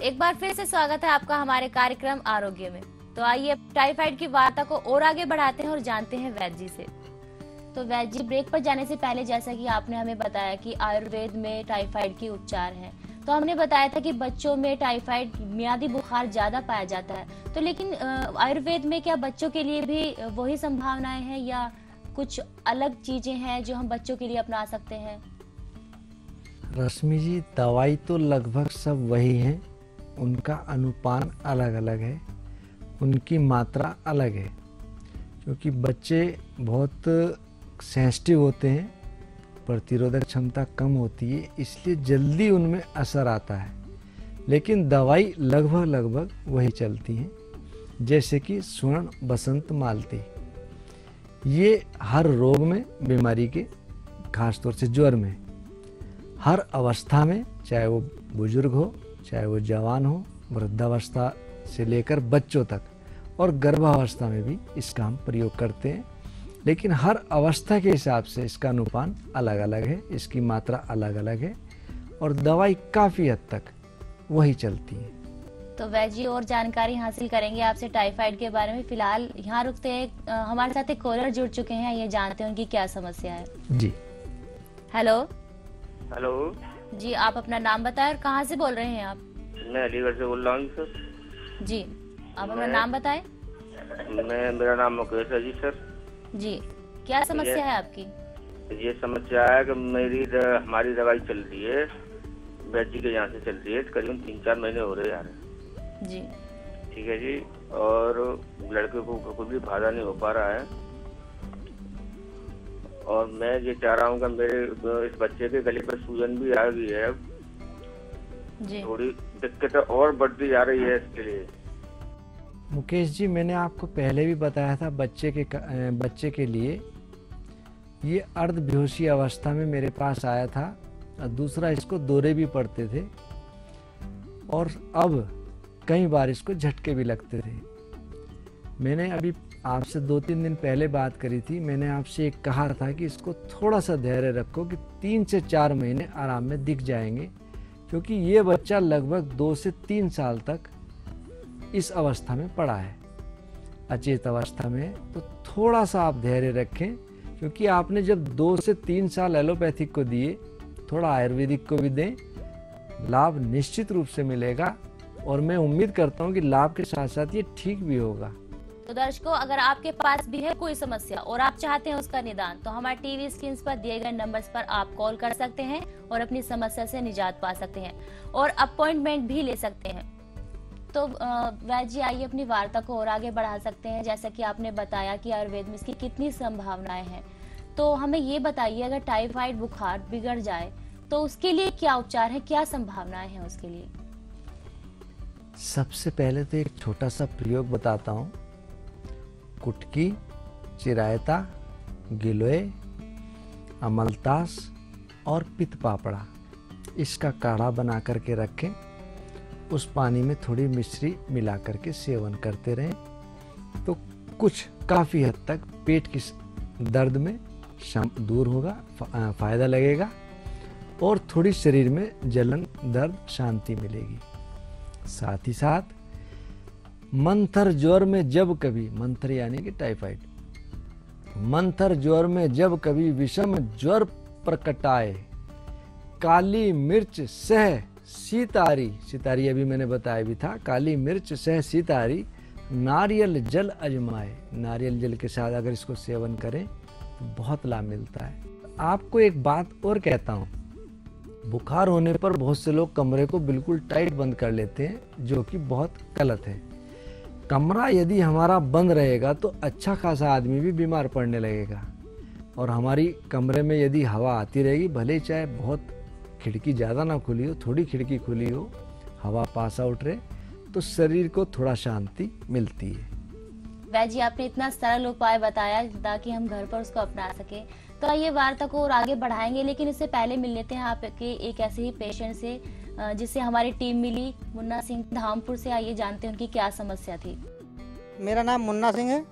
एक बार फिर से स्वागत है आपका हमारे कार्यक्रम आरोग्य में। तो आइए टाइफाइड की वार्ता को और आगे बढ़ाते हैं और जानते हैं वैद्य जी से। तो वैद्य जी, ब्रेक पर जाने से पहले जैसा कि आपने हमें बताया कि आयुर्वेद में टाइफाइड की उपचार है, तो हमने बताया था कि बच्चों में टाइफाइड मियादी बुखार ज्यादा पाया जाता है। तो लेकिन आयुर्वेद में क्या बच्चों के लिए भी वही संभावनाएं हैं या कुछ अलग चीजें हैं जो हम बच्चों के लिए अपना सकते हैं? रश्मि जी, दवाई तो लगभग सब वही है, उनका अनुपान अलग अलग है, उनकी मात्रा अलग है। क्योंकि बच्चे बहुत सेंसिटिव होते हैं, प्रतिरोधक क्षमता कम होती है, इसलिए जल्दी उनमें असर आता है। लेकिन दवाई लगभग वही चलती हैं, जैसे कि स्वर्ण बसंत मालती। ये हर रोग में, बीमारी के, खासतौर से ज्वर में, हर अवस्था में, चाहे वो बुजुर्ग हो, चाहे वो जवान हो, वृद्धावस्था से लेकर बच्चों तक, और गर्भावस्था में भी इसका हम प्रयोग करते हैं। लेकिन हर अवस्था के हिसाब से इसका अनुपान अलग अलग है, इसकी मात्रा अलग अलग है, और दवाई काफ़ी हद तक वही चलती है। तो वैद्य जी, और जानकारी हासिल करेंगे आपसे टाइफाइड के बारे में। फिलहाल यहाँ रुकते हैं, हमारे साथ एक कॉलर जुड़ चुके हैं, ये जानते हैं उनकी क्या समस्या है। जी, हेलो। हेलो जी, आप अपना नाम बताएं और कहाँ से बोल रहे हैं आप? मैं अलीगढ़ से बोल रहा हूँ सर। जी, आप अपना नाम बताएं। मेरा नाम मुकेश है जी सर। जी, क्या समस्या है आपकी? ये समस्या है कि हमारी दवाई चल रही है, वैद्य जी के यहाँ से चल रही है, करीबन 3-4 महीने हो रहे यार। जी, ठीक है जी। और लड़के को कोई भी फायदा नहीं हो पा रहा है, और मैं ये चाह रहा हूँ कि मेरे इस बच्चे के गले पर सूजन भी आ गई है, जी। थोड़ी दिक्कत और बढ़ती जा रही है इसके लिए। मुकेश जी, मैंने आपको पहले भी बताया था, बच्चे के लिए ये अर्धबेहोशी अवस्था में मेरे पास आया था, और दूसरा इसको दौरे भी पड़ते थे, और अब कई बार इसको झटके भी लगते थे। मैंने अभी आपसे 2-3 दिन पहले बात करी थी, मैंने आपसे एक कहा था कि इसको थोड़ा सा धैर्य रखो कि 3 से 4 महीने आराम में दिख जाएंगे, क्योंकि ये बच्चा लगभग 2 से 3 साल तक इस अवस्था में पड़ा है, अचेत अवस्था में। तो थोड़ा सा आप धैर्य रखें, क्योंकि आपने जब 2 से 3 साल एलोपैथिक को दिए, थोड़ा आयुर्वेदिक को भी दें, लाभ निश्चित रूप से मिलेगा, और मैं उम्मीद करता हूँ कि लाभ के साथ साथ ये ठीक भी होगा। तो दर्शकों, अगर आपके पास भी है कोई समस्या और आप चाहते हैं उसका निदान, तो हमारे टीवी स्क्रीन पर दिए गए नंबर्स पर आप कॉल कर सकते हैं और अपनी समस्या से निजात पा सकते हैं और अपॉइंटमेंट भी ले सकते हैं। तो वैद्य जी, आइए अपनी वार्ता को और आगे बढ़ा सकते हैं। जैसा कि आपने बताया कि आयुर्वेद में इसकी कितनी संभावनाएं हैं, तो हमें ये बताइए, अगर टाइफाइड बुखार बिगड़ जाए तो उसके लिए क्या उपचार है, क्या संभावनाएं हैं उसके लिए? सबसे पहले तो एक छोटा सा प्रयोग बताता हूँ। कुटकी, चिरायता, गिलोय, अमलतास और पित्त पापड़ा, इसका काढ़ा बना करके रखें, उस पानी में थोड़ी मिश्री मिला करके सेवन करते रहें, तो कुछ काफ़ी हद तक पेट की दर्द में दूर होगा, फायदा लगेगा, और थोड़ी शरीर में जलन, दर्द, शांति मिलेगी। साथ ही साथ मंथर ज्वर में जब कभी, मंथर यानी कि टाइफाइड, मंथर ज्वर में जब कभी विषम ज्वर प्रकटाए, काली मिर्च सह सीतारी, सीतारी अभी मैंने बताया भी था, काली मिर्च सह सीतारी, नारियल जल अजमाए, नारियल जल के साथ अगर इसको सेवन करें तो बहुत लाभ मिलता है। आपको एक बात और कहता हूँ, बुखार होने पर बहुत से लोग कमरे को बिल्कुल टाइट बंद कर लेते हैं, जो कि बहुत गलत है। कमरा यदि हमारा बंद रहेगा तो अच्छा खासा आदमी भी बीमार पड़ने लगेगा, और हमारी कमरे में यदि हवा आती रहेगी, भले चाहे बहुत खिड़की ज़्यादा ना खुली हो, थोड़ी खिड़की खुली हो, हवा पास आउट रहे, तो शरीर को थोड़ा शांति मिलती है। वैद्य जी, आपने इतना सरल उपाय बताया ताकि हम घर पर उसको अपना सके। तो आइए वार्ता को और आगे बढ़ाएंगे, लेकिन इससे पहले मिल लेते हैं आपके एक ऐसे ही पेशेंट से जिससे हमारी टीम मिली, मुन्ना सिंह धामपुर से। आइए जानते हैं उनकी क्या समस्या थी। मेरा नाम मुन्ना सिंह है,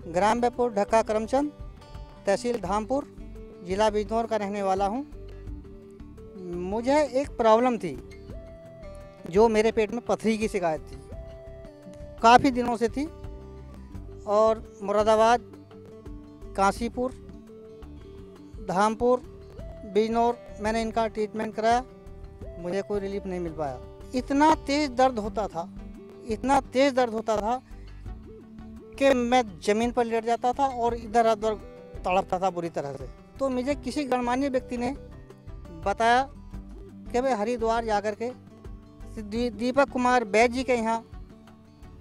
ग्राम बैपुर, ढक्का करमचंद, तहसील धामपुर, जिला बिजनौर का रहने वाला हूँ। मुझे एक प्रॉब्लम थी, जो मेरे पेट में पथरी की शिकायत थी, काफ़ी दिनों से थी। और मुरादाबाद, काशीपुर, धामपुर, बिजनौर मैंने इनका ट्रीटमेंट कराया, मुझे कोई रिलीफ नहीं मिल पाया। इतना तेज़ दर्द होता था, इतना तेज़ दर्द होता था कि मैं ज़मीन पर लेट जाता था और इधर उधर तड़पता था बुरी तरह से। तो मुझे किसी गणमान्य व्यक्ति ने बताया कि भाई हरिद्वार जाकर के दीपक कुमार वैद्य जी के यहाँ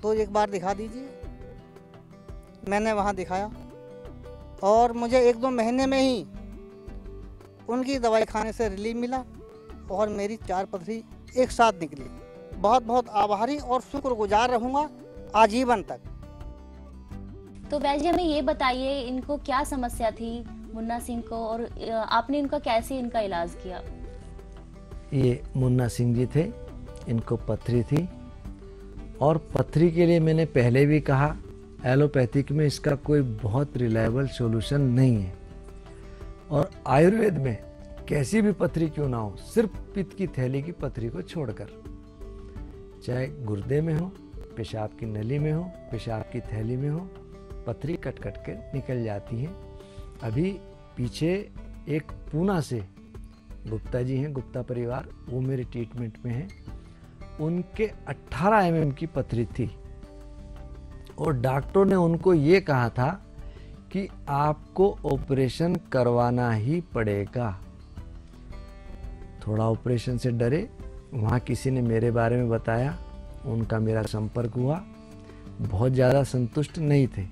तो एक बार दिखा दीजिए। मैंने वहाँ दिखाया और मुझे 1-2 महीने में ही उनकी दवाई खाने से रिलीफ मिला और मेरी 4 पथरी एक साथ निकली। बहुत बहुत आभारी और शुक्रगुजार रहूँगा आजीवन तक। तो वैद्य जी, हमें ये बताइए, इनको क्या समस्या थी मुन्ना सिंह को, और आपने इनका कैसे इनका इलाज किया? ये मुन्ना सिंह जी थे, इनको पथरी थी और पथरी के लिए मैंने पहले भी कहा, एलोपैथिक में इसका कोई बहुत रिलायबल सॉल्यूशन नहीं है। और आयुर्वेद में कैसी भी पथरी क्यों ना हो, सिर्फ पित्त की थैली की पथरी को छोड़कर, चाहे गुर्दे में हो, पेशाब की नली में हो, पेशाब की थैली में हो, पथरी कट कट के निकल जाती है। अभी पीछे एक पूना से गुप्ता जी हैं, गुप्ता परिवार, वो मेरे ट्रीटमेंट में हैं। उनके 18 mm की पथरी थी और डॉक्टर ने उनको ये कहा था कि आपको ऑपरेशन करवाना ही पड़ेगा। थोड़ा ऑपरेशन से डरे, वहाँ किसी ने मेरे बारे में बताया, उनका मेरा संपर्क हुआ, बहुत ज़्यादा संतुष्ट नहीं थे,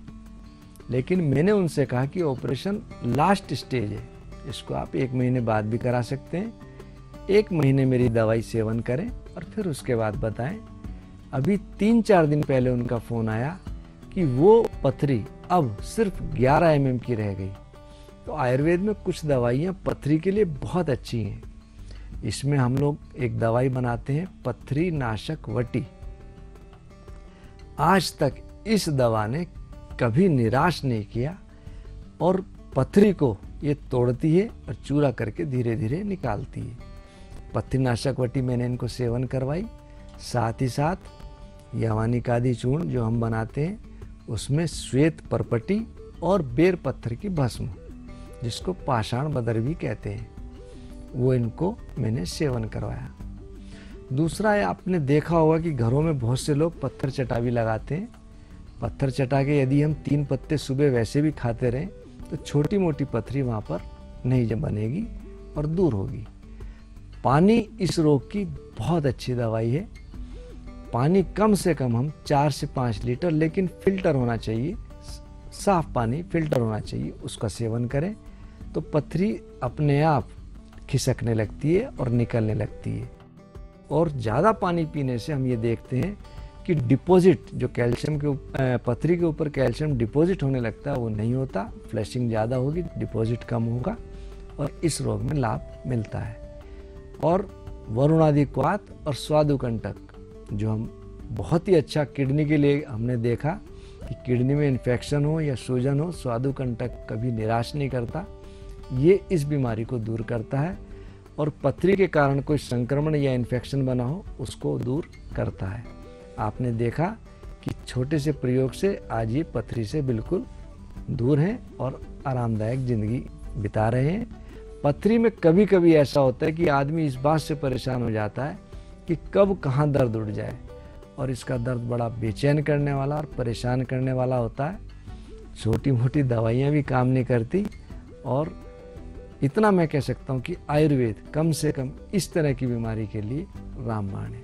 लेकिन मैंने उनसे कहा कि ऑपरेशन लास्ट स्टेज है, इसको आप 1 महीने बाद भी करा सकते हैं। 1 महीने मेरी दवाई सेवन करें और फिर उसके बाद बताएं। अभी 3-4 दिन पहले उनका फ़ोन आया कि वो पथरी अब सिर्फ 11 mm की रह गई। तो आयुर्वेद में कुछ दवाइयाँ पथरी के लिए बहुत अच्छी हैं। इसमें हम लोग एक दवाई बनाते हैं, पथरी नाशक वटी। आज तक इस दवा ने कभी निराश नहीं किया और पथरी को ये तोड़ती है और चूरा करके धीरे धीरे निकालती है। पथरी नाशक वटी मैंने इनको सेवन करवाई, साथ ही साथ यवानिकादि चूर्ण जो हम बनाते हैं उसमें श्वेत परपटी और बेर पत्थर की भस्म, जिसको पाषाण बदर भी कहते हैं, वो इनको मैंने सेवन करवाया। दूसरा है, आपने देखा होगा कि घरों में बहुत से लोग पत्थर चटा भी लगाते हैं। पत्थर चटा के यदि हम 3 पत्ते सुबह वैसे भी खाते रहें तो छोटी मोटी पथरी वहाँ पर नहीं बनेगी और दूर होगी। पानी इस रोग की बहुत अच्छी दवाई है। पानी कम से कम हम 4 से 5 लीटर, लेकिन फिल्टर होना चाहिए, साफ पानी फिल्टर होना चाहिए, उसका सेवन करें तो पथरी अपने आप खिसकने लगती है और निकलने लगती है। और ज़्यादा पानी पीने से हम ये देखते हैं कि डिपॉजिट जो कैल्शियम के पथरी के ऊपर कैल्शियम डिपॉजिट होने लगता है वो नहीं होता, फ्लैशिंग ज़्यादा होगी, डिपॉजिट कम होगा और इस रोग में लाभ मिलता है। और वरुणादिक्वात और स्वादुकंटक जो हम बहुत ही अच्छा किडनी के लिए हमने देखा कि किडनी में इन्फेक्शन हो या सूजन हो, स्वादुकंटक कभी निराश नहीं करता, ये इस बीमारी को दूर करता है और पथरी के कारण कोई संक्रमण या इन्फेक्शन बना हो उसको दूर करता है। आपने देखा कि छोटे से प्रयोग से आज ये पथरी से बिल्कुल दूर हैं और आरामदायक जिंदगी बिता रहे हैं। पथरी में कभी कभी ऐसा होता है कि आदमी इस बात से परेशान हो जाता है कि कब कहाँ दर्द उठ जाए, और इसका दर्द बड़ा बेचैन करने वाला और परेशान करने वाला होता है। छोटी मोटी दवाइयाँ भी काम नहीं करती और इतना मैं कह सकता हूँ कि आयुर्वेद कम से कम इस तरह की बीमारी के लिए रामबाण है।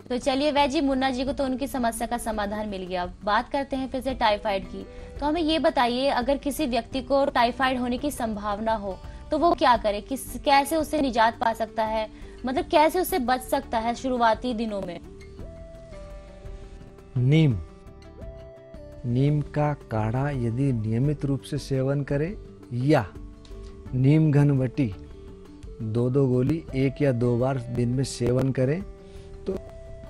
तो चलिए वैद्य जी, मुन्ना जी को तो उनकी समस्या का समाधान मिल गया। बात करते हैं फिर से टाइफाइड की। तो हमें ये बताइए, अगर किसी व्यक्ति को टाइफाइड होने की संभावना हो तो वो क्या करे, कैसे उससे निजात पा सकता है, मतलब कैसे उससे बच सकता है शुरुआती दिनों में? नीम का काढ़ा यदि नियमित रूप से सेवन करे या नीम घन वटी 2-2 गोली 1 या 2 बार दिन में सेवन करें तो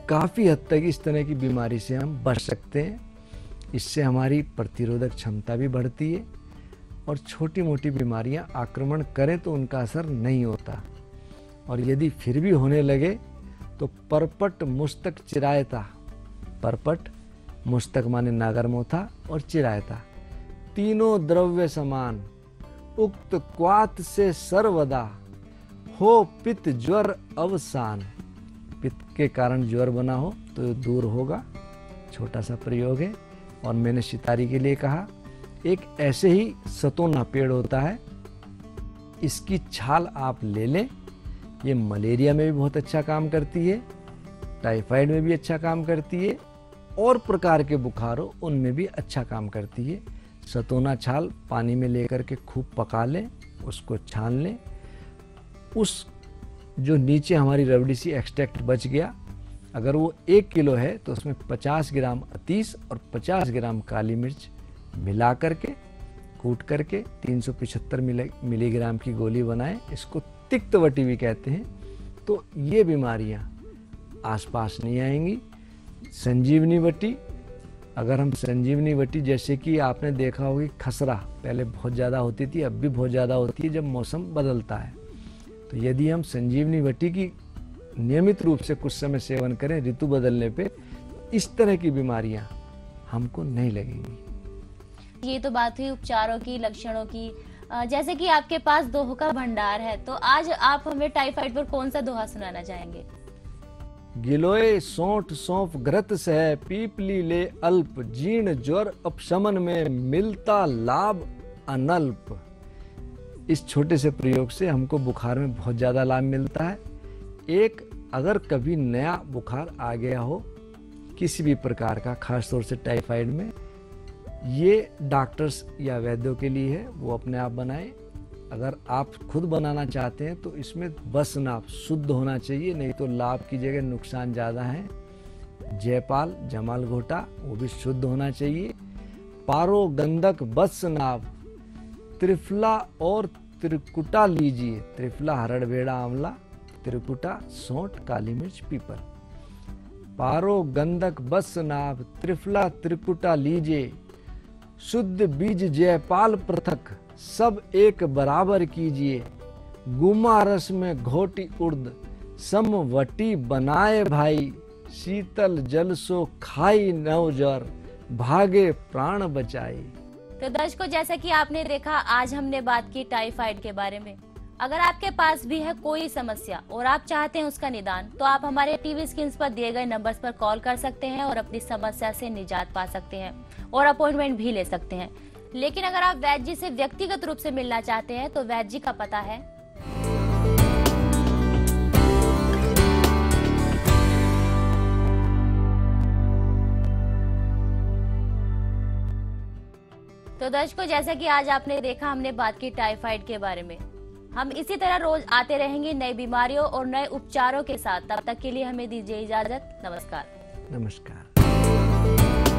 काफ़ी हद तक इस तरह की बीमारी से हम बच सकते हैं। इससे हमारी प्रतिरोधक क्षमता भी बढ़ती है और छोटी मोटी बीमारियां आक्रमण करें तो उनका असर नहीं होता, और यदि फिर भी होने लगे तो परपट मुस्तक चिरायता, परपट मुस्तक माने नागरमोथा और चिरायता, तीनों द्रव्य समान, उक्त क्वात से सर्वदा, हो पित्त ज्वर अवसान। पित्त के कारण ज्वर बना हो तो दूर होगा। छोटा सा प्रयोग है। और मैंने सितारी के लिए कहा, एक ऐसे ही सतोना पेड़ होता है, इसकी छाल आप ले लें। ये मलेरिया में भी बहुत अच्छा काम करती है, टाइफाइड में भी अच्छा काम करती है, और प्रकार के बुखारों उनमें भी अच्छा काम करती है। सतोना छाल पानी में लेकर के खूब पका लें, उसको छान लें। उस जो नीचे हमारी रबड़ी सी एक्सट्रैक्ट बच गया, अगर वो 1 किलो है तो उसमें 50 ग्राम अतीस और 50 ग्राम काली मिर्च मिला करके कूट करके 375 मिलीग्राम की गोली बनाएं। इसको तिक्तवटी भी कहते हैं। तो ये बीमारियां आसपास नहीं आएंगी। संजीवनी वटी, अगर हम संजीवनी वटी, जैसे कि आपने देखा होगा खसरा पहले बहुत ज़्यादा होती थी, अब भी बहुत ज़्यादा होती है जब मौसम बदलता है, तो यदि हम संजीवनी वटी की नियमित रूप से कुछ समय सेवन करें ऋतु बदलने पे, इस तरह की बीमारियां हमको नहीं लगेंगी। ये तो बात हुई उपचारों की, लक्षणों की। जैसे कि आपके पास दोहों का भंडार है, तो आज आप हमें टाइफाइड पर कौन सा दोहा सुनाना चाहेंगे? गिलोय सोंठ सौंफ घृत सह, पीपली ले अल्प, जीर्ण ज्वर अपशमन में मिलता लाभ अनल्प। इस छोटे से प्रयोग से हमको बुखार में बहुत ज़्यादा लाभ मिलता है। एक, अगर कभी नया बुखार आ गया हो किसी भी प्रकार का, खास तौर से टाइफाइड में, ये डॉक्टर्स या वैद्यों के लिए है, वो अपने आप बनाएं। अगर आप खुद बनाना चाहते हैं तो इसमें बस नाप शुद्ध होना चाहिए, नहीं तो लाभ की जगह नुकसान ज़्यादा है। जयपाल जमाल घोटा वो भी शुद्ध होना चाहिए। पारो गंधक बस नाप, त्रिफला और त्रिकुटा लीजिए। त्रिफला हरड़ बेड़ा आंवला, त्रिकुटा सोंठ काली मिर्च पीपल। पारो गंधक बस नाप, त्रिफला त्रिकुटा लीजिए। शुद्ध बीज जयपाल पृथक, सब एक बराबर कीजिए। गुमा रस में घोटी उर्द, समवटी बनाए भाई। शीतल जल सो खाई नवजर, भागे प्राण बचाई। तो दर्शकों, जैसा कि आपने देखा, आज हमने बात की टाइफाइड के बारे में। अगर आपके पास भी है कोई समस्या और आप चाहते हैं उसका निदान, तो आप हमारे टीवी स्क्रीन पर दिए गए नंबर्स पर कॉल कर सकते हैं और अपनी समस्या से निजात पा सकते हैं और अपॉइंटमेंट भी ले सकते हैं। लेकिन अगर आप वैद्य जी से व्यक्तिगत रूप से मिलना चाहते हैं तो वैद्य जी का पता है तो दर्शकों, जैसा कि आज आपने देखा, हमने बात की टाइफाइड के बारे में। हम इसी तरह रोज आते रहेंगे नई बीमारियों और नए उपचारों के साथ। तब तक के लिए हमें दीजिए इजाजत। नमस्कार। नमस्कार।